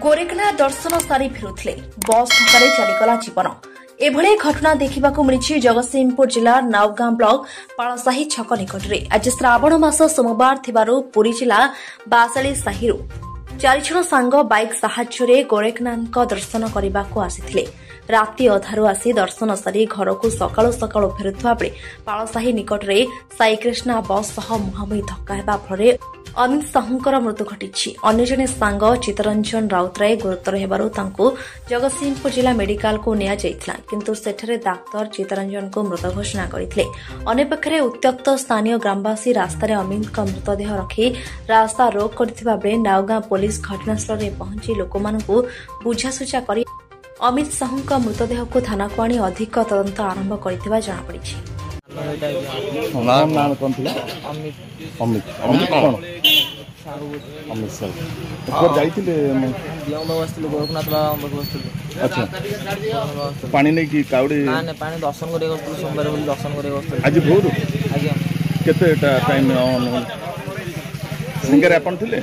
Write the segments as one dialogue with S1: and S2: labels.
S1: गोरेखनाथ दर्शन सारी फेरुले बस धक्का चलीगला जीवन एभली घटना देखा मिली जगतसिंहपुर जिला नावगां ब्लॉक पालसाही छक निकट में आज श्रावण मास सोमवार पुरी जिला बासाली साही 4 जण सांग बाइक साहाय्य गोरेखनाथ दर्शन करने को आसी राति अधारू आसी दर्शन सारी घर को सकाळु सकाळु फेरुवा बेले पालसाही निकट में साईकृष्णा बस सह मुहांमुही धक्का हेबा फल अमित साहूंकर मृत्यु घटी। अन्य जने सांग चित्तरंजन राउतराय गुरुतर हेबारु तांको जगतसिंहपुर जिला मेडिकल को निया जायथिला किंतु सेठरे डाक्टर चित्तरंजन को मृत घोषणा करथिले। अन्य पक्षरे उत्त्यक्त स्थानीय ग्रामवासी रास्तार अमित मृतदेह रखी रास्ता रोक करथिबा बेले नावगां पुलिस घटनास्थल में पहुंची लोकमानकु बुझासुझा करी अमित साहूंक मृतदेह को थाना को आनी अधिक तदंत आरंभ करथिबा जଣା पड़िछि।
S2: नाम कौन थिला? अमित अमित अमित कौन? अमित सर ऊपर जाइतिले दियंग बसतिले गोरखनाथ बाबा बसतिले। अच्छा पानी नै की काउडी ना ने पानी दर्शन करे गस्तु सोमवार बोली दर्शन करे गस्तु आज भोर आज्ञा केते टाइम सिंगर अपन थिले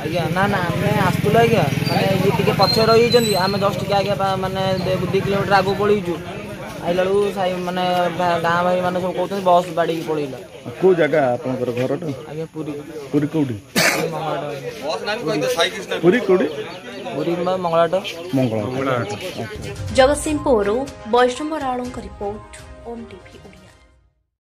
S2: आज्ञा ना ना मैं आस्तुला आज्ञा माने ये टिके पछे रही जंदी आमे जस्ट टिके आज्ञा माने 2 किलोमीटर आगो पड़ीजु आइलाडू साई माने गां भाई माने सब कहते बस बाड़ी की पड़ीला को जगह आपनकर घर तो आगे पूरी पूरी कोडी बस नाम कहि तो साई कृष्ण पूरी कोडी पूरी मंगलाट जगतसिंहपुर वैष्णव राणों का रिपोर्ट ओम टीवी।